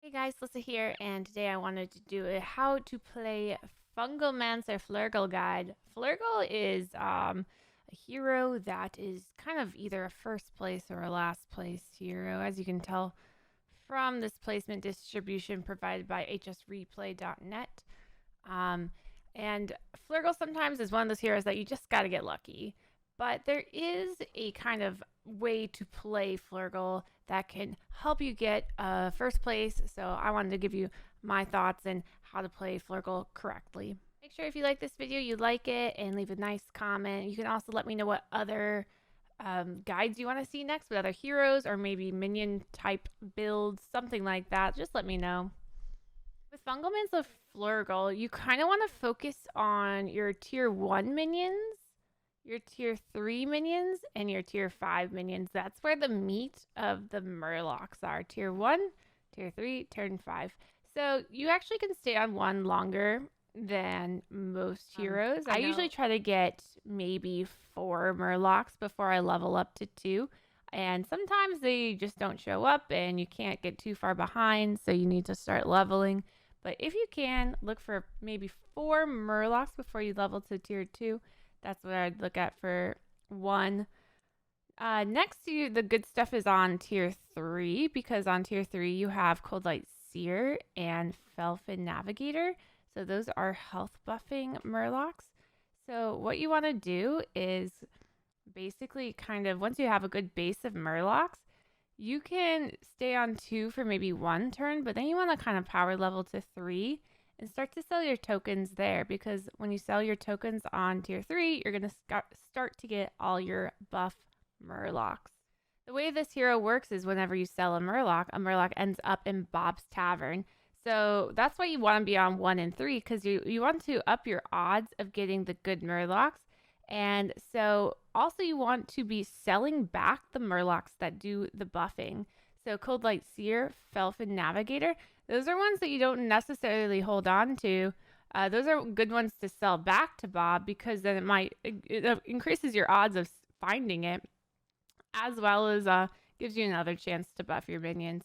Hey guys, Slysssa here, and today I wanted to do a how to play Fungalmancer Flurgl guide. Flurgl is a hero that is kind of either a first place or a last place hero, as you can tell from this placement distribution provided by hsreplay.net. Um, and Flurgl sometimes is one of those heroes that you just gotta get lucky. But there is a kind of way to play Flurgl that can help you get first place. So I wanted to give you my thoughts and how to play Flurgl correctly. Make sure if you like this video, you like it and leave a nice comment. You can also let me know what other guides you want to see next with other heroes or maybe minion type builds, something like that. Just let me know. With Fungalmancer Flurgl, you kind of want to focus on your tier 1 minions, your tier 3 minions, and your tier 5 minions. That's where the meat of the Murlocs are. Tier 1, tier 3, tier 5. So you actually can stay on one longer than most heroes. I usually try to get maybe 4 Murlocs before I level up to 2. And sometimes they just don't show up and you can't get too far behind, so you need to start leveling. But if you can, look for maybe 4 Murlocs before you level to tier 2. That's what I'd look at for 1. Next to the good stuff is on tier 3, because on tier 3 you have Coldlight Seer and Felfin Navigator. So those are health buffing Murlocs. So what you want to do is basically kind of, once you have a good base of Murlocs, you can stay on 2 for maybe 1 turn, but then you want to kind of power level to 3 and start to sell your tokens there, because when you sell your tokens on tier 3, you're going to start to get all your buff Murlocs. The way this hero works is whenever you sell a Murloc ends up in Bob's Tavern. So that's why you want to be on 1 and 3, because you want to up your odds of getting the good Murlocs. And so also you want to be selling back the Murlocs that do the buffing. So Coldlight Seer, Felfin Navigator, those are ones that you don't necessarily hold on to. Those are good ones to sell back to Bob, because then it increases your odds of finding it, as well as gives you another chance to buff your minions.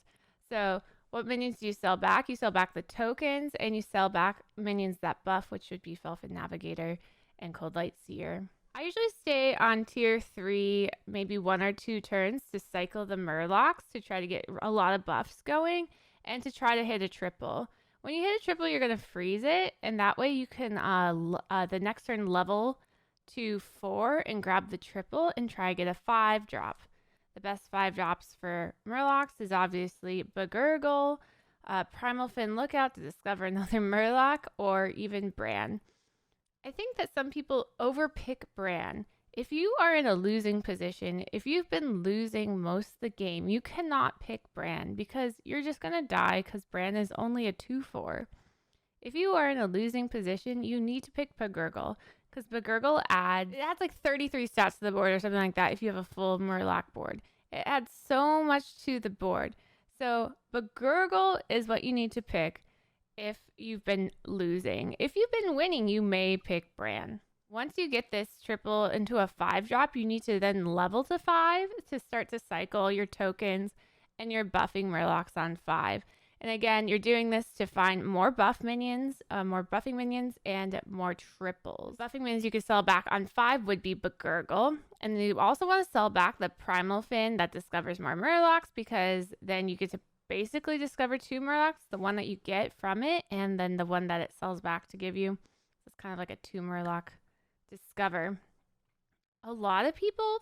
So what minions do you sell back? You sell back the tokens, and you sell back minions that buff, which would be Felfin Navigator and Coldlight Seer. I usually stay on tier 3 maybe 1 or 2 turns to cycle the Murlocs to try to get a lot of buffs going and to try to hit a triple. When you hit a triple, you're going to freeze it, and that way you can the next turn level to 4 and grab the triple and try to get a 5 drop. The best 5 drops for Murlocs is obviously Flurgl, Primal Fin Lookout to discover another Murloc, or even Bran. I think that some people overpick Bran. If you are in a losing position, if you've been losing most of the game, you cannot pick Bran, because you're just going to die, because Bran is only a 2/4. If you are in a losing position, you need to pick Flurgl, because Flurgl adds like 33 stats to the board or something like that if you have a full Murloc board. It adds so much to the board. So Flurgl is what you need to pick if you've been losing. If you've been winning, you may pick Bran. Once you get this triple into a 5 drop, you need to then level to 5 to start to cycle your tokens and your buffing Murlocs on 5. And again, you're doing this to find more buff minions, more buffing minions, and more triples. Buffing minions you could sell back on 5 would be Flurgl. And you also want to sell back the Primal Fin that discovers more Murlocs, because then you get to basically discover 2 Murlocs, the one that you get from it, and then the one that it sells back to give you. It's kind of like a 2 Murloc discover. A lot of people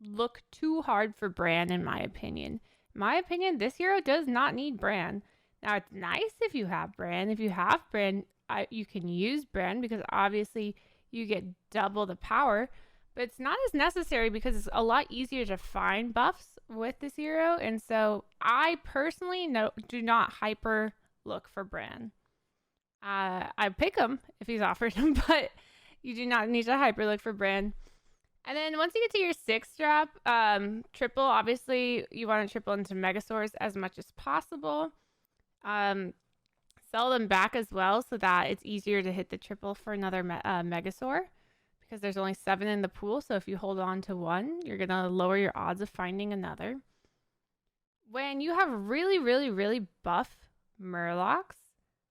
look too hard for Bran, in my opinion. In my opinion, this hero does not need Bran. Now, it's nice if you have Bran. If you have Bran, you can use Bran, because obviously you get double the power. But it's not as necessary, because it's a lot easier to find buffs with this hero. And so I personally do not hyper look for Bran. I pick him if he's offered him, but you do not need to hyper look for Bran. And then once you get to your 6 drop, triple, obviously you want to triple into Megasaurs as much as possible. Sell them back as well, so that it's easier to hit the triple for another Megasaur, because there's only 7 in the pool. So if you hold on to 1, you're going to lower your odds of finding another. When you have really, really, really buff Murlocs,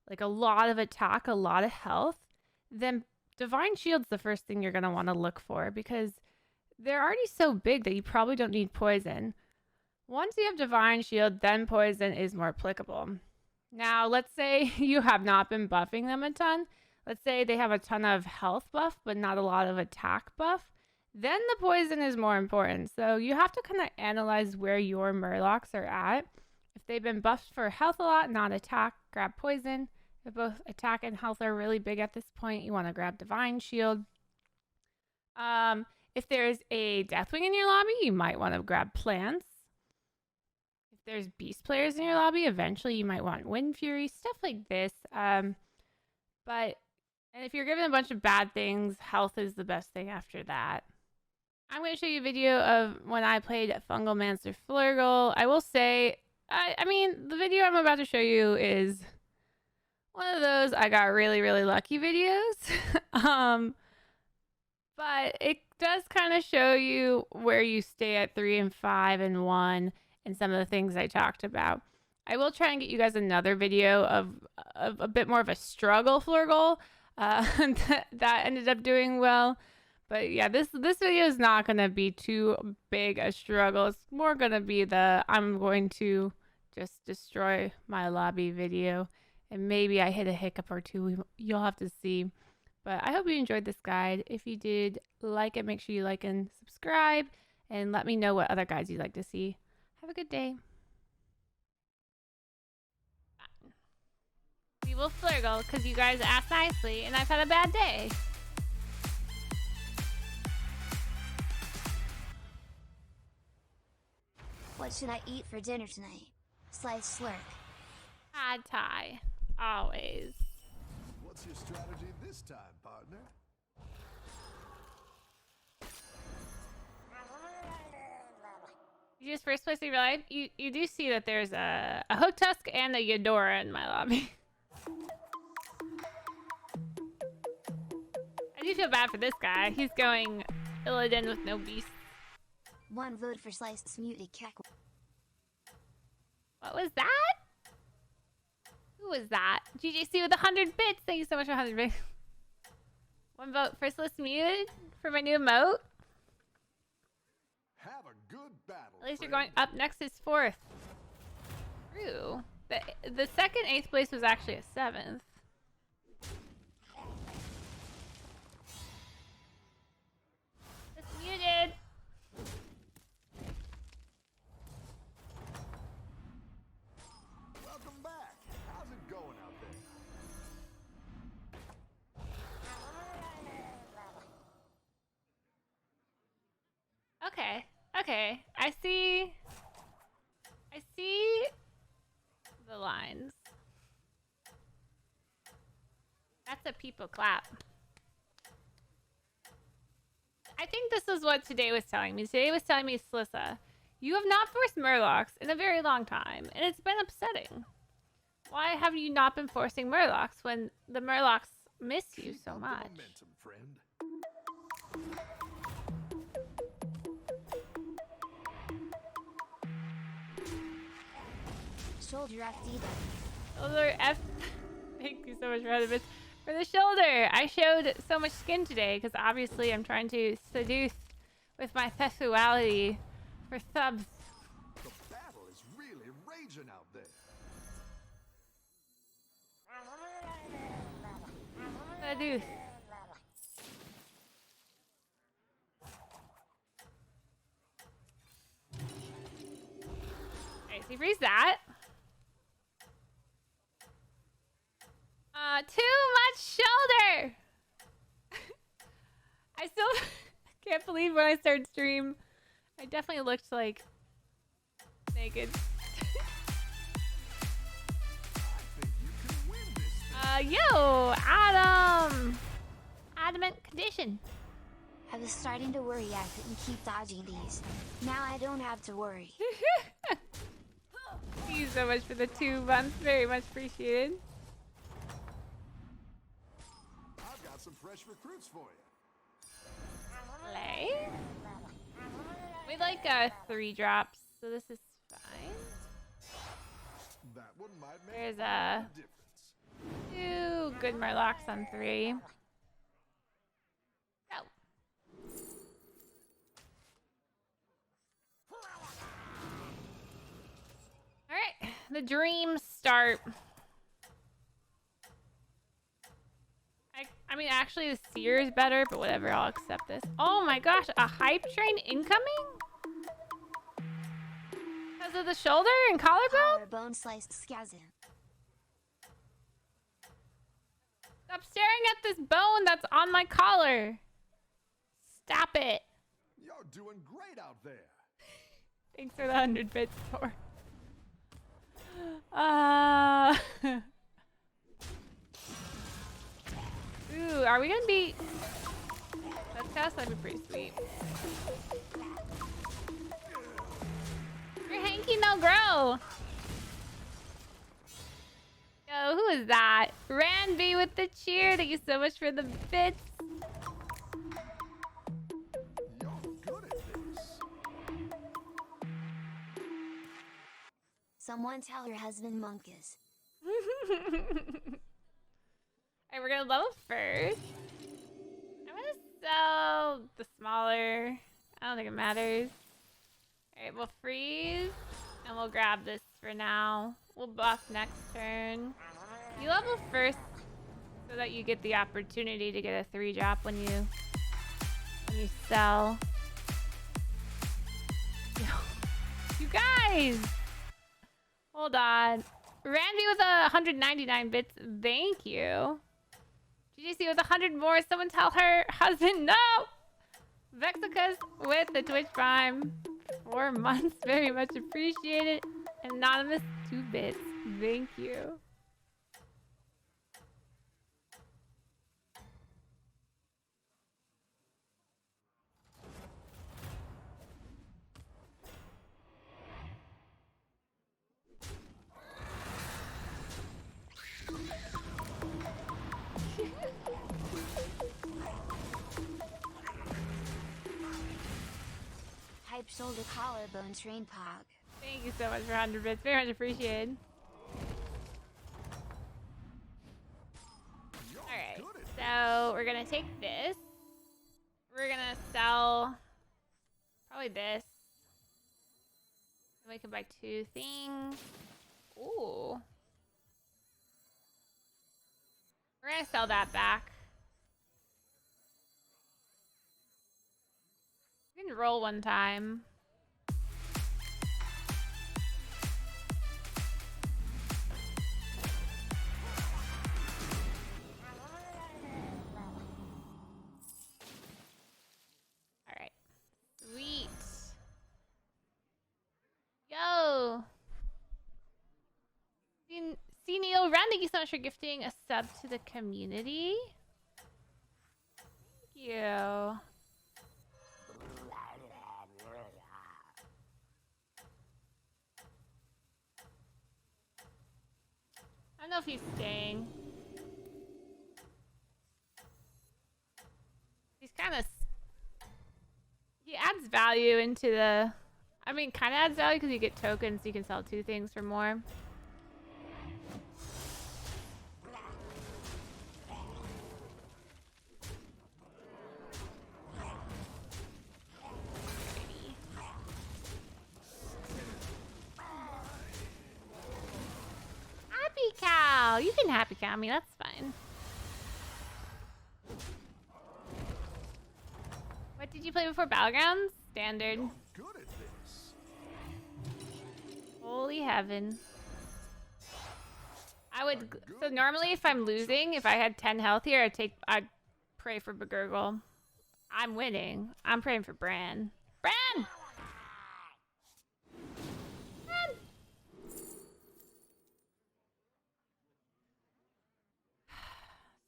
like a lot of attack, a lot of health, then Divine Shield's the first thing you're going to want to look for because they're already so big that you probably don't need poison. Once you have Divine Shield, then poison is more applicable. Now, let's say you have not been buffing them a ton. Let's say they have a ton of health buff, but not a lot of attack buff. Then the poison is more important. So you have to kind of analyze where your Murlocs are at. If they've been buffed for health a lot, not attack, grab poison. If both attack and health are really big at this point, you want to grab Divine Shield. If there's a Deathwing in your lobby, you might want to grab plants. If there's beast players in your lobby, eventually you might want Wind Fury, stuff like this. And if you're given a bunch of bad things, health is the best thing after that. I'm going to show you a video of when I played Fungalmancer Flurgl. I will say, I mean, the video I'm about to show you is one of those I got really, really lucky videos. But it does kind of show you where you stay at 3 and 5 and 1 and some of the things I talked about. I will try and get you guys another video of a bit more of a struggle Flurgl that ended up doing well. But yeah, this video is not going to be too big a struggle. It's more going to be the I'm going to just destroy my lobby video. And maybe I hit a hiccup or two. You'll have to see. But I hope you enjoyed this guide. If you did like it, make sure you like and subscribe. And let me know what other guides you'd like to see. Have a good day. We will Flurgl because you guys asked nicely and I've had a bad day. What should I eat for dinner tonight? Sliced slurk. Pad Thai. Always. What's your strategy this time, partner? You just first place in real life. You do see that there's a Hook Tusk and a Eudora in my lobby. I do feel bad for this guy. He's going Illidan with no beast. One vote for sliced muted cack. What was that? Who was that? GJC with 100 bits. Thank you so much for 100 bits. One vote for Slysssa muted for my new emote. Have a good battle. At least you're going up next is 4th. True. The second 8th place was actually a 7th. It's muted. Welcome back. How's it going out there? Okay. Okay. I see the lines. That's a people clap. I think this is what today was telling me. Today was telling me, Slysssa, you have not forced Murlocs in a very long time, and it's been upsetting. Why have you not been forcing Murlocs when the Murlocs miss you so much? Momentum, friend. Shoulder FD. Shoulder F. Thank you so much for having this. For the shoulder, I showed so much skin today because obviously I'm trying to seduce with my sexuality for subs. The battle is really raging out there. Seduce. Alright, so you freeze that. Too much shoulder! I still can't believe when I started stream, I definitely looked like naked. Yo, Adam! Adamant condition. I was starting to worry I couldn't keep dodging these. Now I don't have to worry. Thank you so much for the 2 months. Very much appreciated. I've got some fresh recruits for you. Play. We like 3 drops, so this is fine. That one might might make There's all the difference. 2 good Murlocs on 3. Go. Alright, the dreams start. I mean, actually, the Seer is better, but whatever, I'll accept this. Oh my gosh, a hype train incoming? Because of the shoulder and collarbone? Collarbone sliced scazin. Stop staring at this bone that's on my collar. Stop it. You're doing great out there. Thanks for the 100 bits, Thor. Ooh, are we gonna be... Let's cast, that'd be pretty sweet. Your hanky no grow. Yo, who is that? Ranby with the cheer. Thank you so much for the bits. You're good at this. Someone tell your husband Monkus. Alright, we're gonna level first. I'm gonna sell the smaller. I don't think it matters. Alright, we'll freeze. And we'll grab this for now. We'll buff next turn. You level first so that you get the opportunity to get a 3-drop when you sell. Yo, you guys! Hold on. Randy with 199 bits. Thank you. GGC with 100 more. Someone tell her husband no! Vexicus with the Twitch Prime. 4 months. Very much appreciated. Anonymous 2 bits. Thank you. Hype shoulder collarbone train pog. Thank you so much for 100 bits. Very much appreciated. Alright, so we're gonna take this. We're gonna sell probably this. And we can buy 2 things. Ooh. We're gonna sell that back. We can roll one time. Alright. Sweet. Yo! See Neil Ren, thank you so much for gifting a sub to the community. Thank you. I don't know if he's staying. He's kind of... He adds value into the... I mean, kind of adds value because you get tokens, so you can sell 2 things for more. Happy cow! You can happy cow me, that's fine. What did you play before Battlegrounds? Standard. Good at this. Holy heaven. I would... So normally if I'm losing, if I had 10 health here, I'd pray for Begurgle. I'm winning. I'm praying for Bran. Bran! Bran!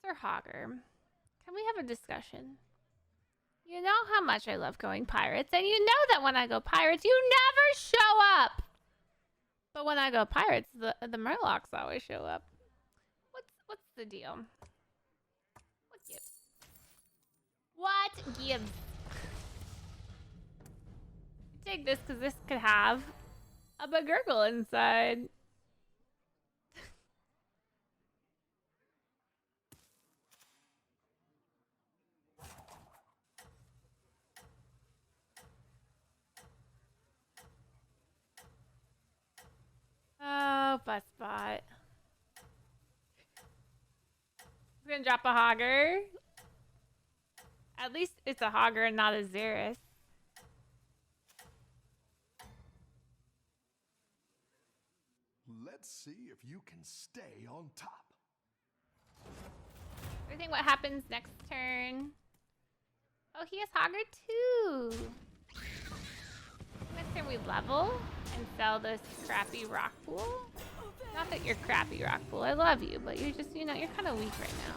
Sir Hogger, can we have a discussion? You know how much I love going pirates, and you know that when I go pirates, you never show up! But when I go pirates, the Murlocs always show up. What's the deal? What gives? What gives? Take this because this could have a Begurgle inside. gonna drop a Hogger. At least it's a Hogger and not a Xerus. Let's see if you can stay on top. I think what happens next turn. Oh, he has Hogger too. Next turn we level and sell this crappy rock pool. Not that you're crappy rock pool. I love you, but you're just, you're kind of weak right now.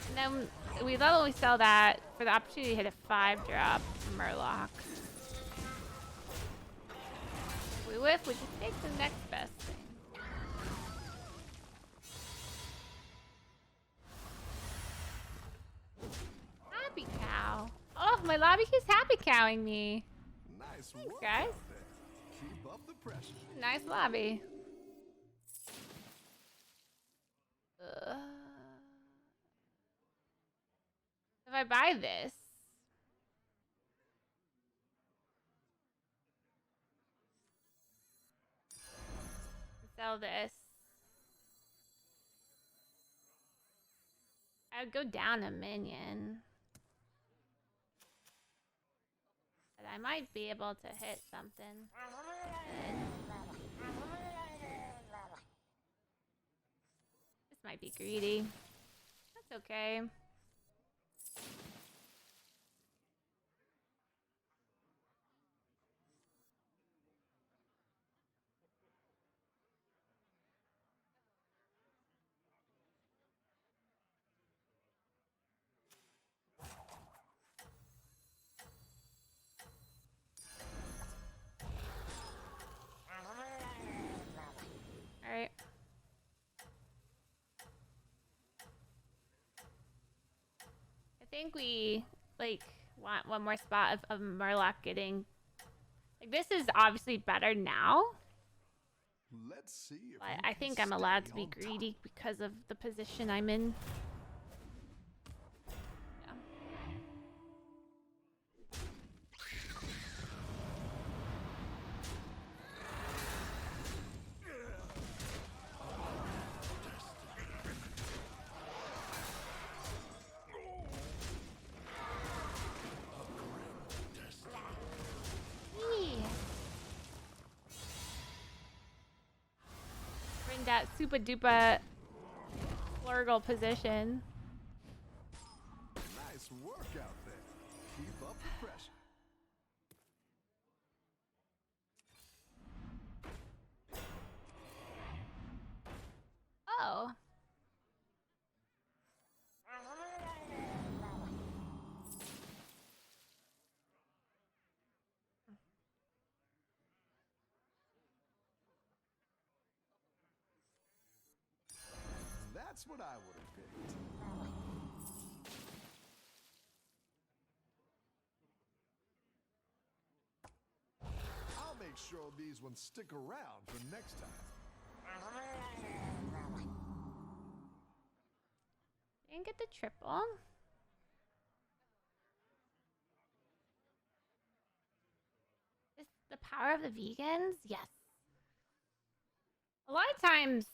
And then we level, we sell that for the opportunity to hit a 5-drop Murloc. If we whiff, we just take the next best thing. Happy cow. Oh, my lobby keeps happy cowing me. Nice Thanks, work guys. out there. Keep up the pressure. Nice lobby. If I buy this, sell this, I would go down a minion. But I might be able to hit something. Good. This might be greedy. That's okay. Alright. I think we, want one more spot of Murloc getting... this is obviously better now. Let's see if But you I can think I'm allowed to stay be on top. greedy because of the position I'm in. Yeah. Yee. We're in that super duper Flurgl position. Nice work out there. Keep up the pressure. Oh. That's what I would have picked. I'll make sure these ones stick around for next time. Didn't get the triple. Is the power of the vegans? Yes. A lot of times,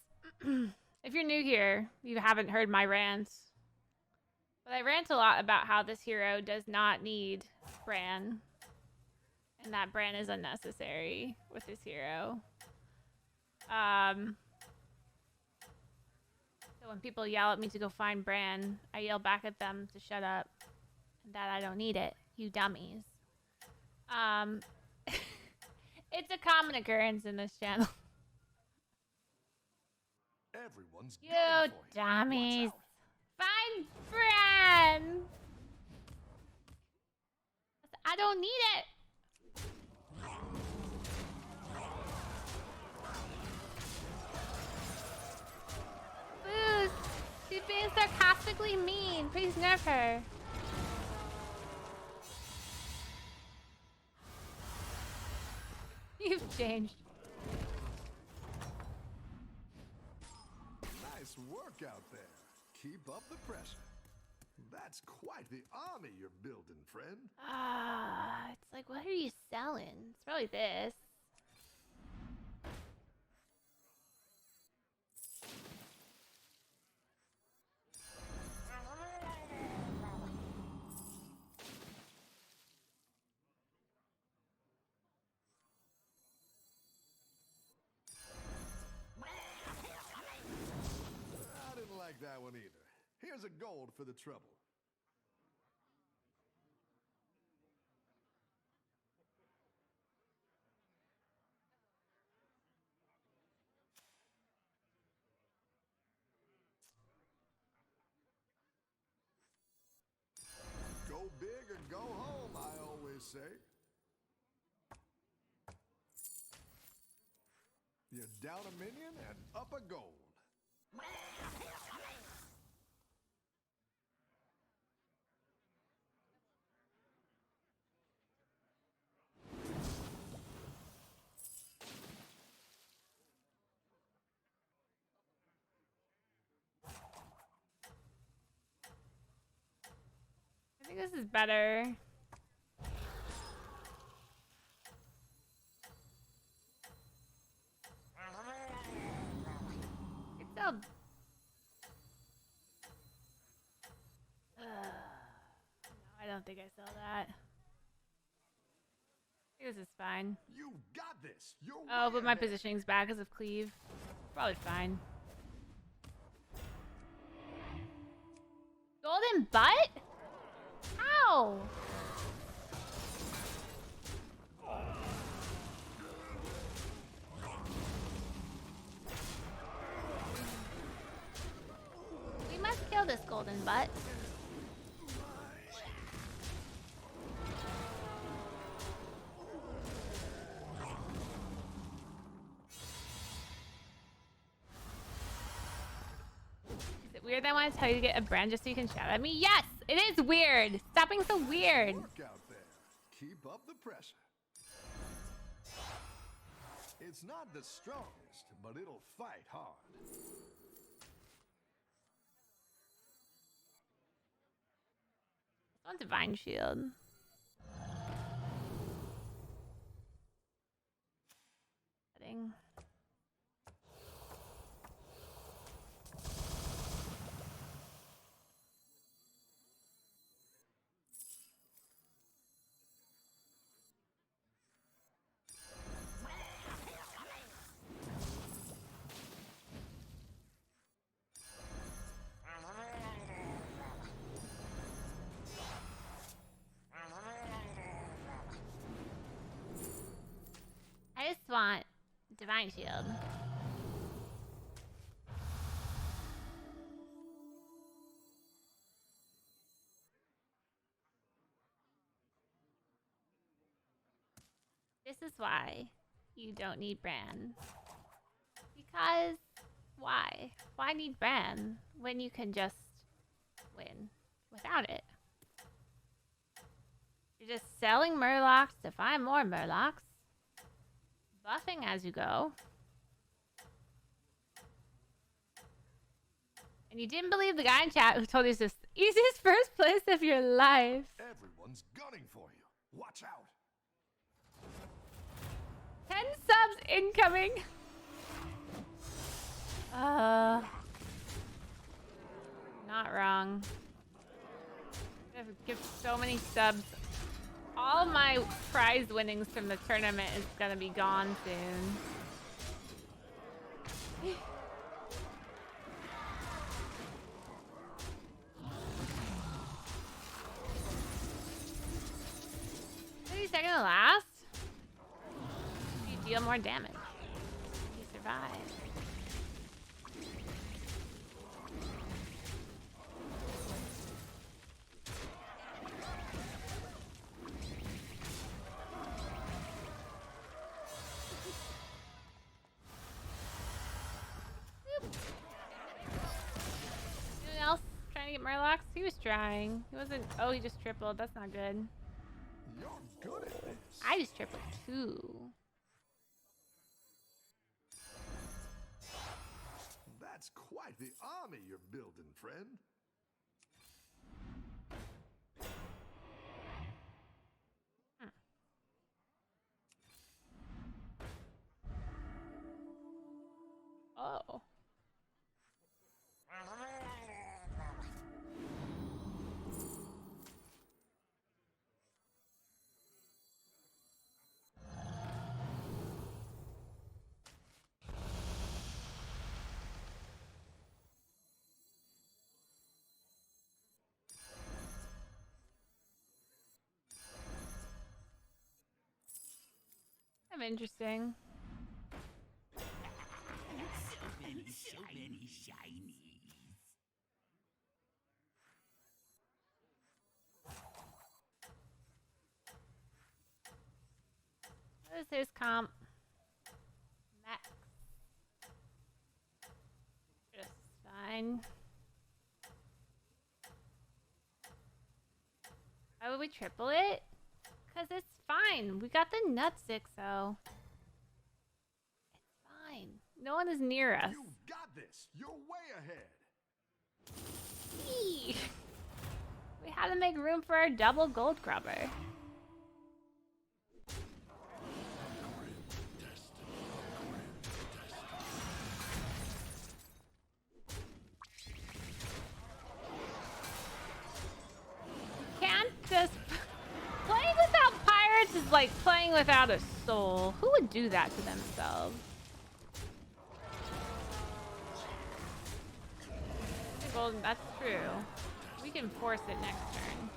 if you're new here, you haven't heard my rants. But I rant a lot about how this hero does not need Bran. And that Bran is unnecessary with this hero. So when people yell at me to go find Bran, I yell back at them to shut up. And that I don't need it, you dummies. It's a common occurrence in this channel. Everyone's You gunning for you. dummies. Watch out. Find Bran! I don't need it. Boost! She's being sarcastically mean. Please nerf her. You've changed. Nice work out there. Keep up the pressure. That's quite the army you're building, friend. It's like, what are you selling? It's probably this. one either. Here's a gold for the trouble. Go big or go home, I always say. You're down a minion and up a gold. I think this is better. It's so... no, I don't think I saw that. I think this is fine. You got this. You're Oh, but my ahead. positioning's bad because of cleave. Probably fine. Golden butt? How? We must kill this golden butt. Is it weird that I want to tell you to get a brand just so you can shout at me? Yes, it is weird. Stop being so weird. Work out there. Keep up the pressure. It's not the strongest, but it'll fight hard. On Divine Shield. Setting. I just want Divine Shield. This is why you don't need Bran. Because why? Why need Bran when you can just win without it? You're just selling Murlocs to find more Murlocs. Buffing as you go. And you didn't believe the guy in chat who told you it's the easiest first place of your life. Everyone's gunning for you. Watch out. 10 subs incoming. Not wrong. I have to give so many subs. All my prize winnings from the tournament is gonna be gone soon. Is he second to last? You deal more damage. You survive. Anyone else trying to get Murlocs? He was trying. He wasn't. Oh, he just tripled. That's not good. You're good at this. I just tripled too. That's quite the army you're building, friend. Oh. Kind of interesting. So many shinies. What is his comp? Max. Just fine. Why would we triple it? Because it's fine. We got the Nutsix, so. It's fine. No one is near us. You got this. You're way ahead. Eee. We had to make room for our double gold grubber. Can't just... Playing without pirates is like playing without a soul. Who would do that to themselves? Well, that's true. We can force it next turn.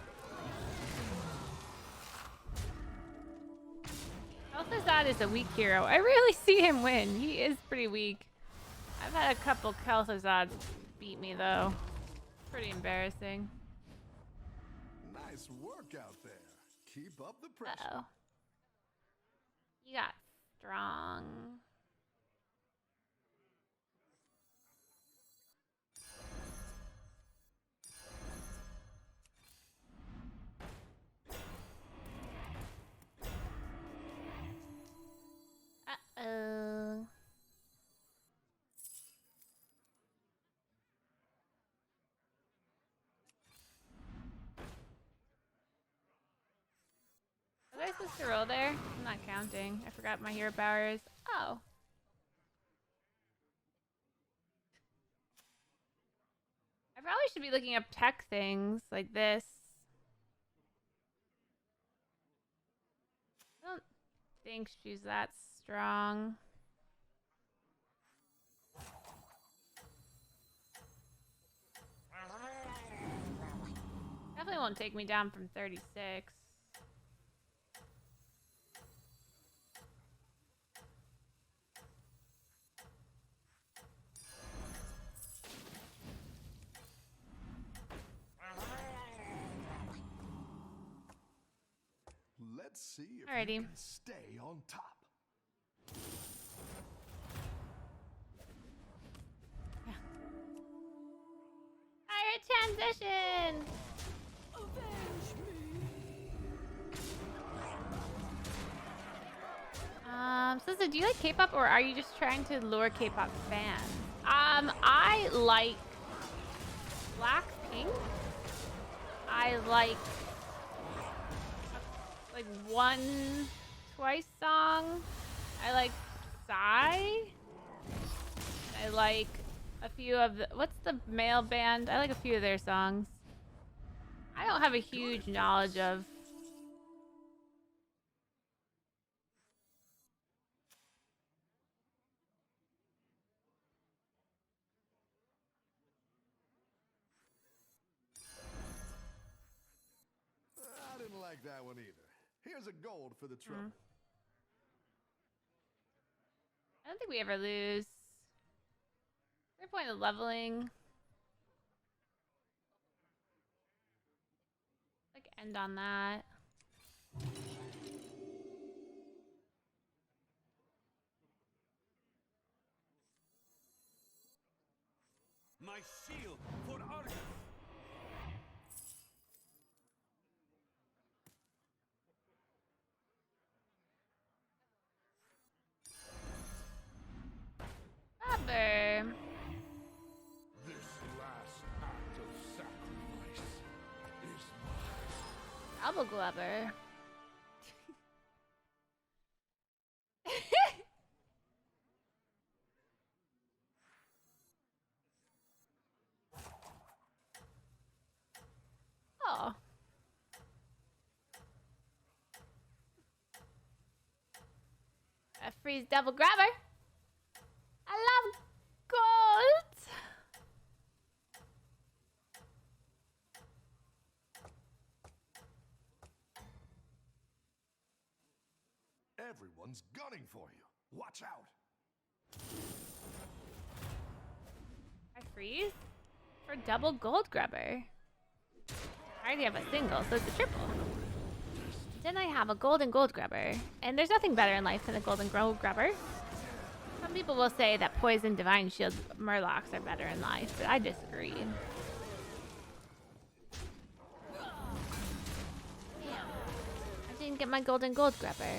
Kel'Thuzad is a weak hero. I rarely see him win. He is pretty weak. I've had a couple Kel'Thuzads beat me though. Pretty embarrassing. Nice work out there. Keep up the pressure. Uh-oh. You got strong. Uh-oh. Was I supposed to roll there? I'm not counting. I forgot my hero powers. Oh. I probably should be looking up tech things like this. I don't think she's that strong. Definitely won't take me down from 36. Let's see if Alrighty. you can stay on top. Pirate transition! Slysssa, do you like K-pop or are you just trying to lure K-pop fans? I like Blackpink. I like one Twice song. I like Psy. I like a few of the, what's the male band? I like a few of their songs. I don't have a huge knowledge of. I didn't like that one either. Here's a gold for the trouble. I don't think we ever lose. Is there a point of leveling? Like end on that. My shield for Argus. Rubber. This last act of sacrifice is mine. Double Glover. Oh. A freeze double grabber. I love gold. Everyone's gunning for you. Watch out. I freeze for double gold grubber. I already have a single, so it's a triple. Then I have a golden gold grubber, and there's nothing better in life than a golden gold grubber. Some people will say that poison, divine shield, murlocs are better in life, but I disagree. Damn, I didn't get my golden gold grubber.